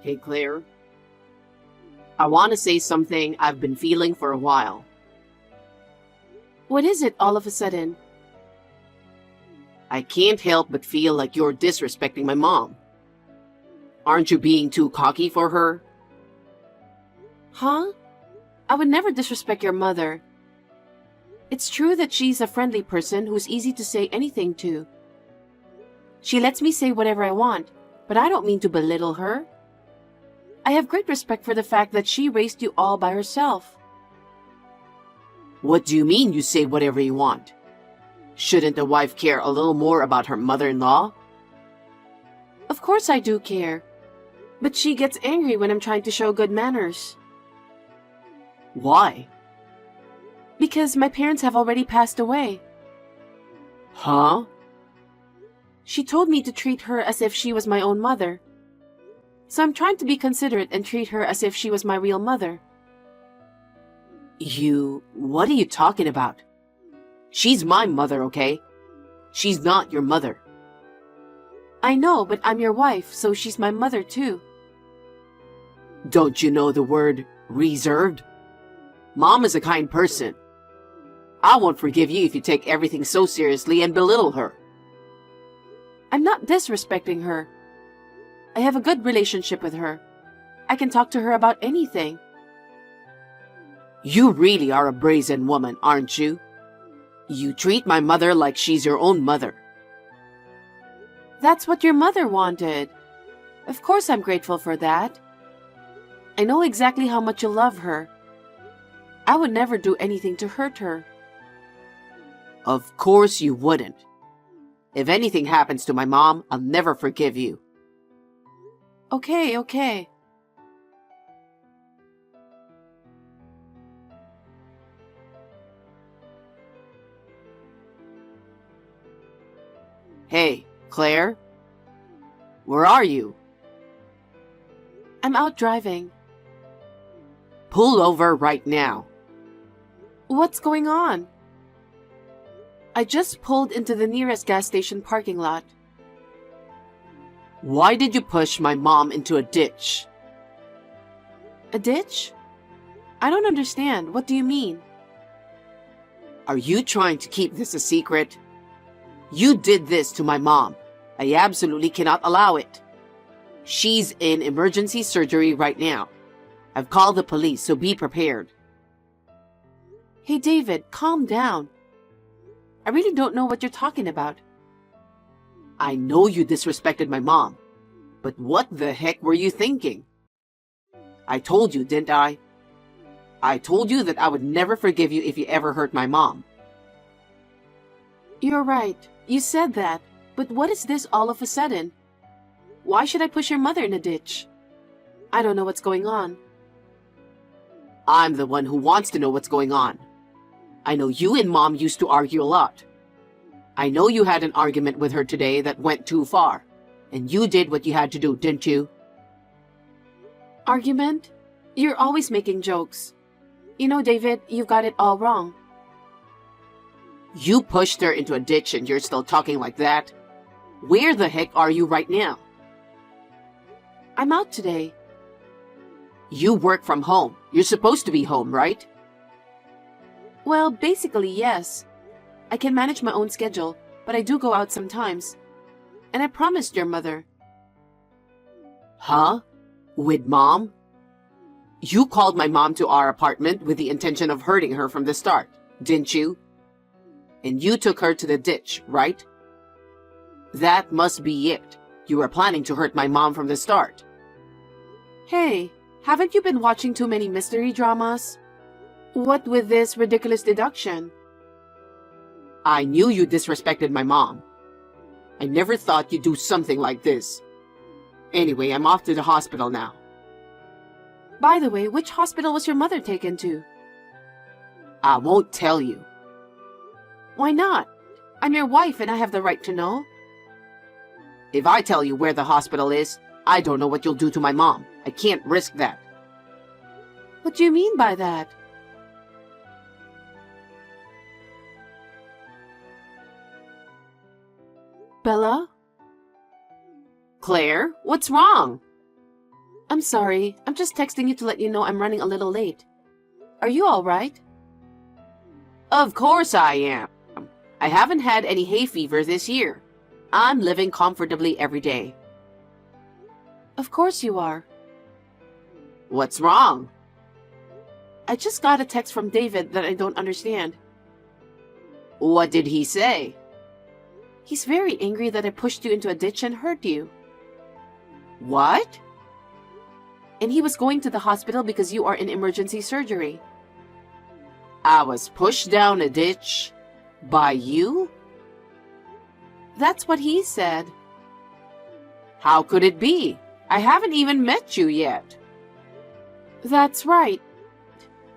Hey, Claire. I want to say something I've been feeling for a while. What is it all of a sudden? I can't help but feel like you're disrespecting my mom. Aren't you being too cocky for her? Huh? I would never disrespect your mother. It's true that she's a friendly person who's easy to say anything to. She lets me say whatever I want, but I don't mean to belittle her. I have great respect for the fact that she raised you all by herself. What do you mean you say whatever you want? Shouldn't a wife care a little more about her mother-in-law? Of course I do care, but she gets angry when I'm trying to show good manners. Why? Because my parents have already passed away. Huh? She told me to treat her as if she was my own mother. So I'm trying to be considerate and treat her as if she was my real mother. What are you talking about? She's my mother, okay? She's not your mother. I know, but I'm your wife, so she's my mother too. Don't you know the word reserved? Mom is a kind person. I won't forgive you if you take everything so seriously and belittle her. I'm not disrespecting her. I have a good relationship with her. I can talk to her about anything. You really are a brazen woman, aren't you? You treat my mother like she's your own mother. That's what your mother wanted. Of course I'm grateful for that. I know exactly how much you love her. I would never do anything to hurt her. Of course you wouldn't. If anything happens to my mom, I'll never forgive you. Okay. Hey, Claire? Where are you? I'm out driving. Pull over right now. What's going on? I just pulled into the nearest gas station parking lot. Why did you push my mom into a ditch? A ditch? I don't understand. What do you mean? Are you trying to keep this a secret? You did this to my mom. I absolutely cannot allow it. She's in emergency surgery right now. I've called the police, so be prepared. Hey, David, calm down. I really don't know what you're talking about. I know you disrespected my mom, but what the heck were you thinking? I told you, didn't I? I told you that I would never forgive you if you ever hurt my mom. You're right. You said that. But what is this all of a sudden? Why should I push your mother in a ditch? I don't know what's going on. I'm the one who wants to know what's going on. I know you and Mom used to argue a lot. I know you had an argument with her today that went too far, and you did what you had to do, didn't you? Argument? You're always making jokes. You know, David, you've got it all wrong. You pushed her into a ditch and you're still talking like that? Where the heck are you right now? I'm out today. You work from home. You're supposed to be home, right? Well, basically, yes. I can manage my own schedule, but I do go out sometimes. And I promised your mother. Huh? With Mom? You called my mom to our apartment with the intention of hurting her from the start, didn't you? And you took her to the ditch, right? That must be it. You were planning to hurt my mom from the start. Hey, haven't you been watching too many mystery dramas? What with this ridiculous deduction? I knew you disrespected my mom. I never thought you'd do something like this. Anyway, I'm off to the hospital now. By the way, which hospital was your mother taken to? I won't tell you. Why not? I'm your wife and I have the right to know. If I tell you where the hospital is, I don't know what you'll do to my mom. I can't risk that. What do you mean by that? Bella? Claire, what's wrong? I'm sorry. I'm just texting you to let you know I'm running a little late. Are you all right? Of course I am. I haven't had any hay fever this year. I'm living comfortably every day. Of course you are. What's wrong? I just got a text from David that I don't understand. What did he say? He's very angry that I pushed you into a ditch and hurt you. What? And he was going to the hospital because you are in emergency surgery. I was pushed down a ditch by you? That's what he said. How could it be? I haven't even met you yet. That's right.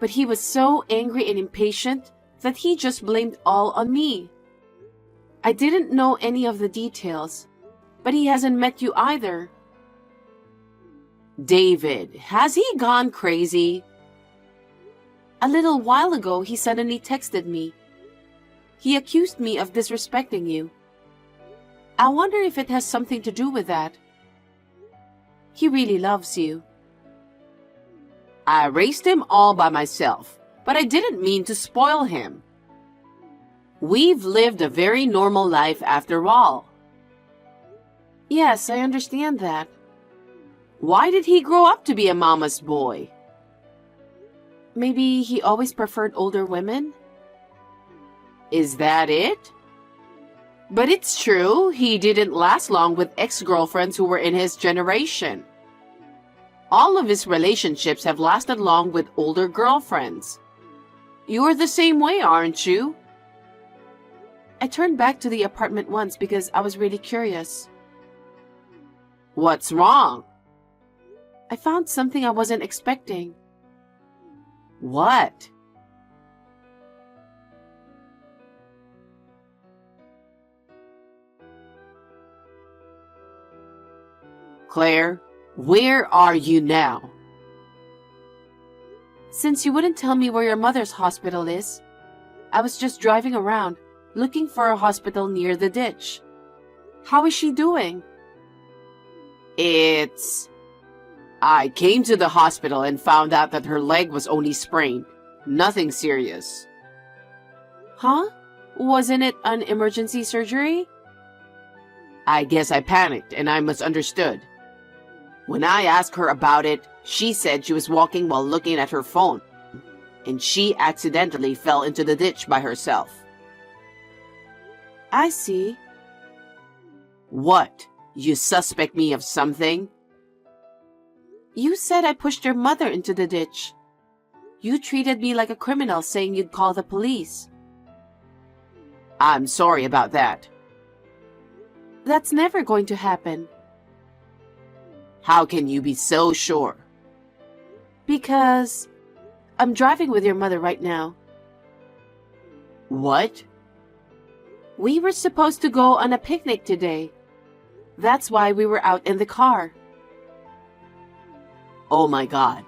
But he was so angry and impatient that he just blamed all on me. I didn't know any of the details, but he hasn't met you either. David, has he gone crazy? A little while ago, he suddenly texted me. He accused me of disrespecting you. I wonder if it has something to do with that. He really loves you. I raised him all by myself, but I didn't mean to spoil him. We've lived a very normal life after all. Yes, I understand that. Why did he grow up to be a mama's boy? Maybe he always preferred older women? Is that it? But it's true, he didn't last long with ex-girlfriends who were in his generation. All of his relationships have lasted long with older girlfriends. You're the same way, aren't you? I turned back to the apartment once because I was really curious. What's wrong? I found something I wasn't expecting. What? Claire, where are you now? Since you wouldn't tell me where your mother's hospital is, I was just driving around, looking for a hospital near the ditch. How is she doing? I came to the hospital and found out that her leg was only sprained. Nothing serious. Huh? Wasn't it an emergency surgery? I guess I panicked and I misunderstood. When I asked her about it, she said she was walking while looking at her phone, and she accidentally fell into the ditch by herself. I see. What? You suspect me of something? You said I pushed your mother into the ditch. You treated me like a criminal, saying you'd call the police. I'm sorry about that. That's never going to happen. How can you be so sure? Because I'm driving with your mother right now. What? We were supposed to go on a picnic today. That's why we were out in the car. Oh my God.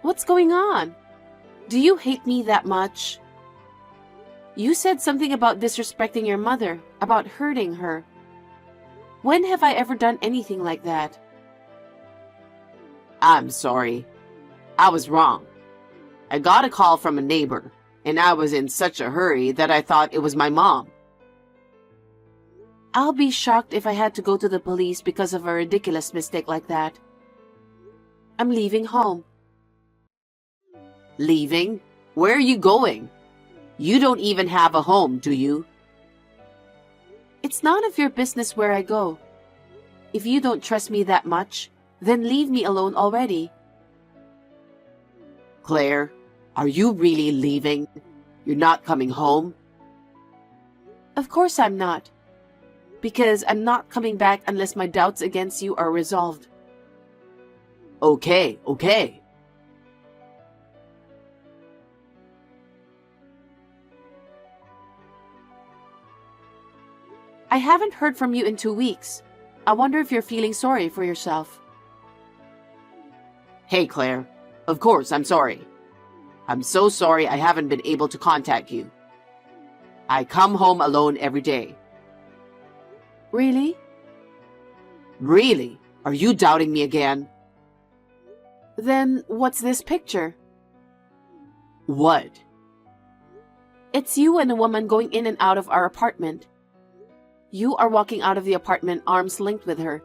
What's going on? Do you hate me that much? You said something about disrespecting your mother, about hurting her. When have I ever done anything like that? I'm sorry. I was wrong. I got a call from a neighbor, and I was in such a hurry that I thought it was my mom. I'll be shocked if I had to go to the police because of a ridiculous mistake like that. I'm leaving home. Leaving? Where are you going? You don't even have a home, do you? It's none of your business where I go. If you don't trust me that much, then leave me alone already. Claire, are you really leaving? You're not coming home? Of course I'm not. Because I'm not coming back unless my doubts against you are resolved. Okay, okay. I haven't heard from you in 2 weeks. I wonder if you're feeling sorry for yourself. Hey, Claire. Of course, I'm sorry. I'm so sorry I haven't been able to contact you. I come home alone every day. Really? Really? Are you doubting me again? Then what's this picture? What? It's you and a woman going in and out of our apartment. You are walking out of the apartment arms linked with her.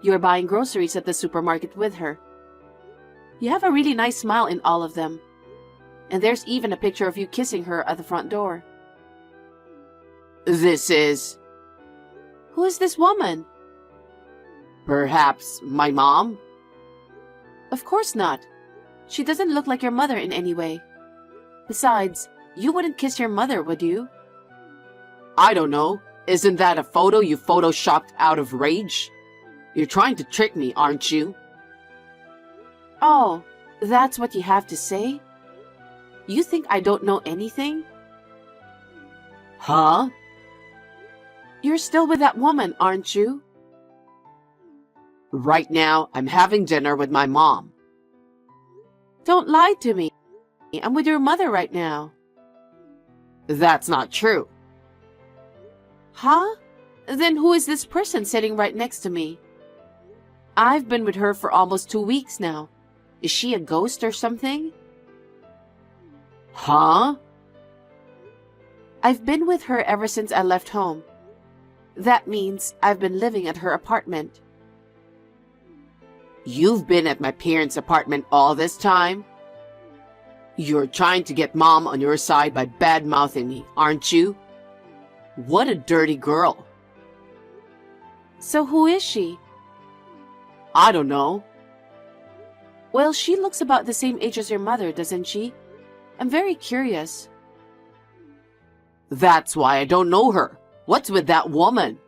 You're buying groceries at the supermarket with her. You have a really nice smile in all of them. And there's even a picture of you kissing her at the front door. This is... Who is this woman? perhaps my mom? Of course not. She doesn't look like your mother in any way. Besides, you wouldn't kiss your mother, would you? I don't know. Isn't that a photo you photoshopped out of rage? You're trying to trick me, aren't you? Oh, that's what you have to say? You think I don't know anything? Huh? You're still with that woman, aren't you? Right now, I'm having dinner with my mom. Don't lie to me. I'm with your mother right now. That's not true. Huh? Then who is this person sitting right next to me? I've been with her for almost 2 weeks now. Is she a ghost or something? Huh? I've been with her ever since I left home. That means I've been living at her apartment. You've been at my parents' apartment all this time? You're trying to get mom on your side by bad-mouthing me, aren't you? What a dirty girl. So who is she? I don't know. Well, she looks about the same age as your mother, doesn't she? I'm very curious. That's why I don't know her. What's with that woman?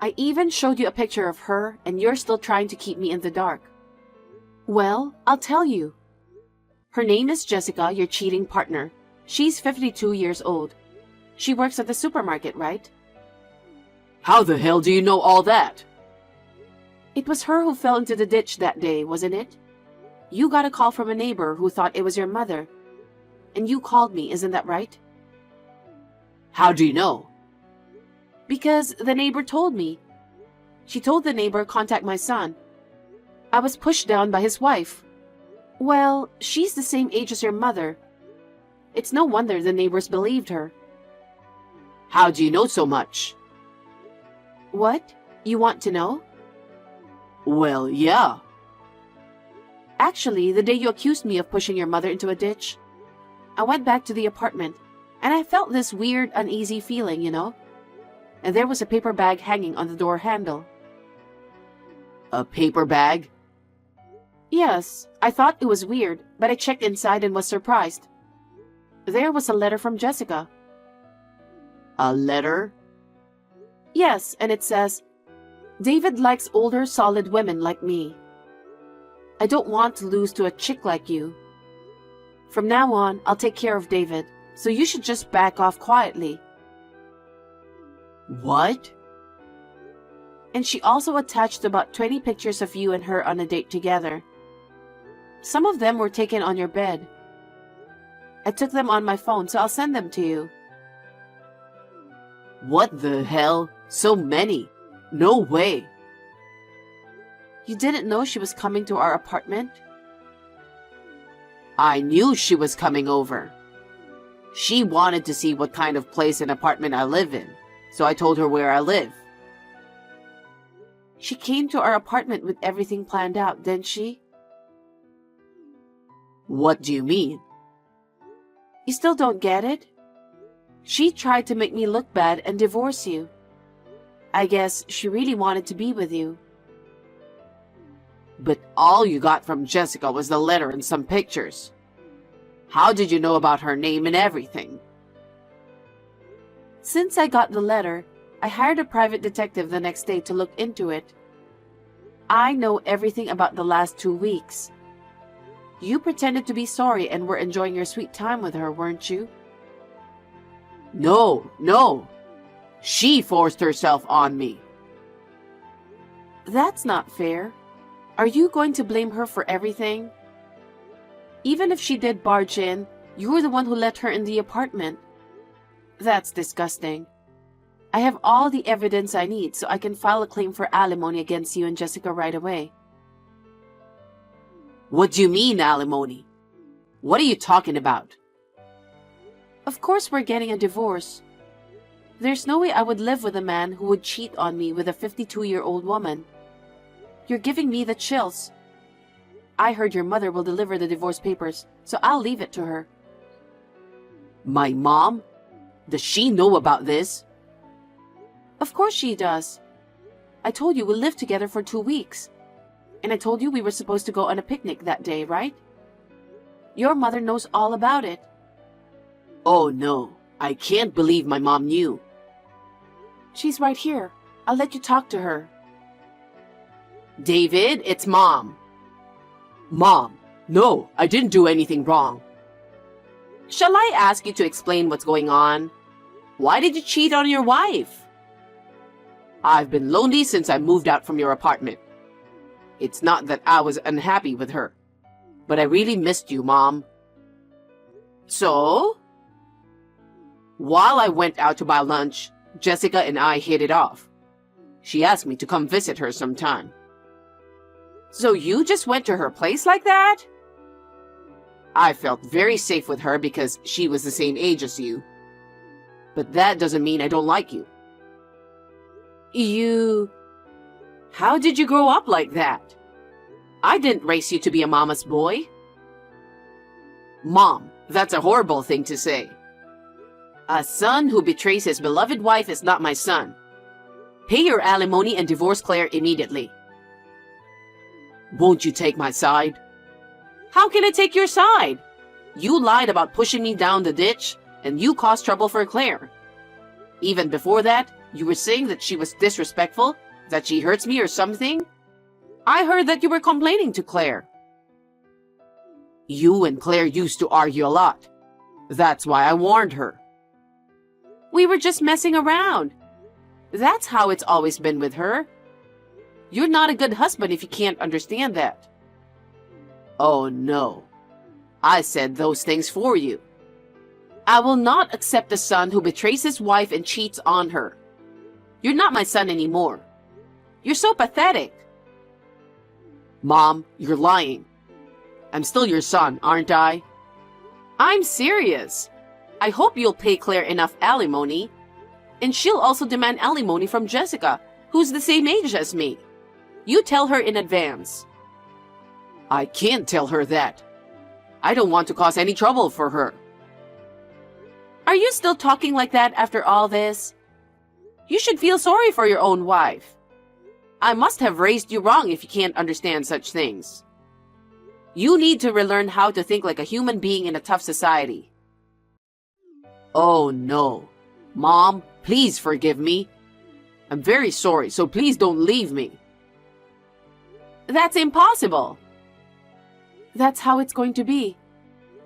I even showed you a picture of her, and you're still trying to keep me in the dark. Well, I'll tell you. Her name is Jessica, your cheating partner. She's 52 years old. She works at the supermarket, right? How the hell do you know all that? It was her who fell into the ditch that day, wasn't it? You got a call from a neighbor who thought it was your mother. And you called me, isn't that right? How do you know? Because the neighbor told me. She told the neighbor contact my son. I was pushed down by his wife. Well, she's the same age as your mother. It's no wonder the neighbors believed her. How do you know so much? What? You want to know? Well, yeah. Actually, the day you accused me of pushing your mother into a ditch, I went back to the apartment, and I felt this weird, uneasy feeling, you know? And there was a paper bag hanging on the door handle. A paper bag? Yes, I thought it was weird, but I checked inside and was surprised. There was a letter from Jessica. A letter? Yes, and it says, David likes older, solid women like me. I don't want to lose to a chick like you. From now on, I'll take care of David, so you should just back off quietly. What? And she also attached about 20 pictures of you and her on a date together. Some of them were taken on your bed. I took them on my phone, so I'll send them to you. What the hell? So many? No way. You didn't know she was coming to our apartment? I knew she was coming over. She wanted to see what kind of place and apartment I live in, so I told her where I live. She came to our apartment with everything planned out, didn't she? What do you mean? You still don't get it? She tried to make me look bad and divorce you. I guess she really wanted to be with you. But all you got from Jessica was the letter and some pictures. How did you know about her name and everything? Since I got the letter, I hired a private detective the next day to look into it. I know everything about the last 2 weeks. You pretended to be sorry and were enjoying your sweet time with her, weren't you? No. She forced herself on me. That's not fair. Are you going to blame her for everything? Even if she did barge in, you were the one who let her in the apartment. That's disgusting. I have all the evidence I need so I can file a claim for alimony against you and Jessica right away. What do you mean, alimony? What are you talking about? Of course we're getting a divorce. There's no way I would live with a man who would cheat on me with a 52-year-old woman. You're giving me the chills. I heard your mother will deliver the divorce papers, so I'll leave it to her. My mom? Does she know about this? Of course she does. I told you we'll live together for 2 weeks. And I told you we were supposed to go on a picnic that day, right? Your mother knows all about it. Oh no, I can't believe my mom knew. She's right here. I'll let you talk to her. David, it's Mom. Mom, no, I didn't do anything wrong. Shall I ask you to explain what's going on? Why did you cheat on your wife? I've been lonely since I moved out from your apartment. It's not that I was unhappy with her, but I really missed you, Mom. So? While I went out to buy lunch, Jessica and I hit it off. She asked me to come visit her sometime. So you just went to her place like that? I felt very safe with her because she was the same age as you. But that doesn't mean I don't like you. How did you grow up like that? I didn't raise you to be a mama's boy. Mom, that's a horrible thing to say. A son who betrays his beloved wife is not my son. Pay your alimony and divorce Claire immediately. Won't you take my side? How can I take your side? You lied about pushing me down the ditch, and you caused trouble for Claire. Even before that, you were saying that she was disrespectful, that she hurts me or something. I heard that you were complaining to Claire. You and Claire used to argue a lot. That's why I warned her. We were just messing around. That's how it's always been with her. You're not a good husband if you can't understand that. Oh no. I said those things for you. I will not accept a son who betrays his wife and cheats on her. You're not my son anymore. You're so pathetic. Mom, you're lying. I'm still your son, aren't I? I'm serious. I hope you'll pay Claire enough alimony. And she'll also demand alimony from Jessica, who's the same age as me. You tell her in advance. I can't tell her that. I don't want to cause any trouble for her. Are you still talking like that after all this? You should feel sorry for your own wife. I must have raised you wrong if you can't understand such things. You need to relearn how to think like a human being in a tough society. Oh no. Mom, please forgive me. I'm very sorry, so please don't leave me. That's impossible. That's how it's going to be.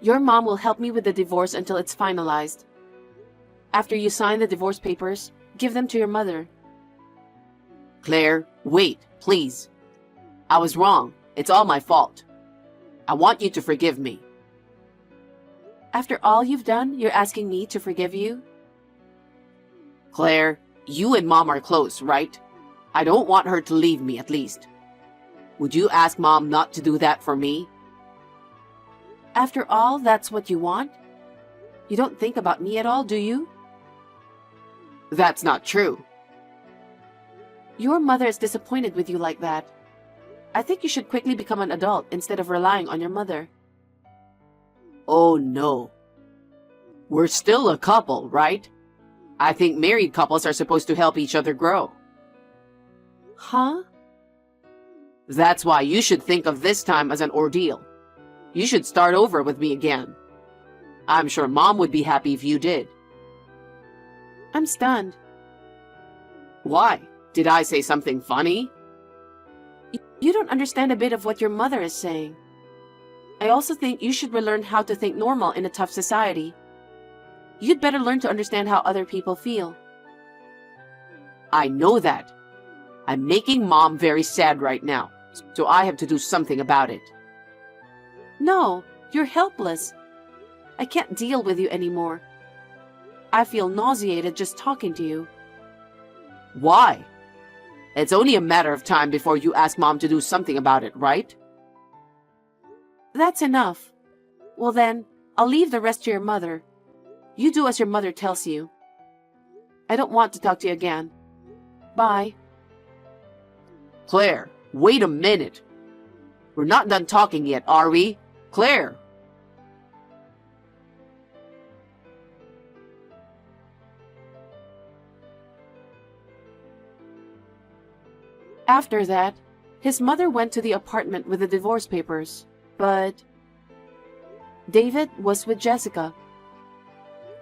Your mom will help me with the divorce until it's finalized. After you sign the divorce papers, give them to your mother. Claire, wait, please. I was wrong. It's all my fault. I want you to forgive me. After all you've done, you're asking me to forgive you? Claire, you and Mom are close, right? I don't want her to leave me, at least. Would you ask Mom not to do that for me? After all, that's what you want? You don't think about me at all, do you? That's not true. Your mother is disappointed with you like that. I think you should quickly become an adult instead of relying on your mother. Oh no. We're still a couple, right? I think married couples are supposed to help each other grow. Huh? That's why you should think of this time as an ordeal. You should start over with me again. I'm sure Mom would be happy if you did. I'm stunned. Why? Did I say something funny? You don't understand a bit of what your mother is saying. I also think you should relearn how to think normal in a tough society. You'd better learn to understand how other people feel. I know that. I'm making Mom very sad right now, so I have to do something about it. No, you're helpless. I can't deal with you anymore. I feel nauseated just talking to you. Why? It's only a matter of time before you ask Mom to do something about it, right? That's enough. Well then, I'll leave the rest to your mother. You do as your mother tells you. I don't want to talk to you again. Bye. Claire, wait a minute. We're not done talking yet, are we? Claire! After that, his mother went to the apartment with the divorce papers, but David was with Jessica.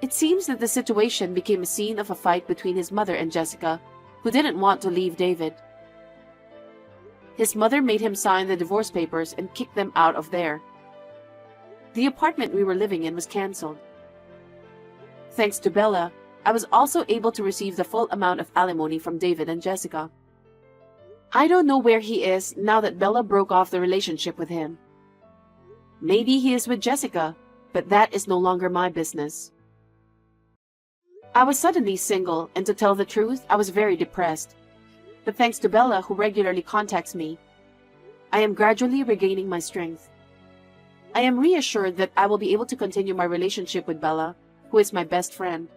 It seems that the situation became a scene of a fight between his mother and Jessica, who didn't want to leave David. His mother made him sign the divorce papers and kick them out of there. The apartment we were living in was cancelled. Thanks to Bella, I was also able to receive the full amount of alimony from David and Jessica. I don't know where he is now that Bella broke off the relationship with him. Maybe he is with Jessica, but that is no longer my business. I was suddenly single, and to tell the truth, I was very depressed. But thanks to Bella, who regularly contacts me, I am gradually regaining my strength. I am reassured that I will be able to continue my relationship with Bella, who is my best friend.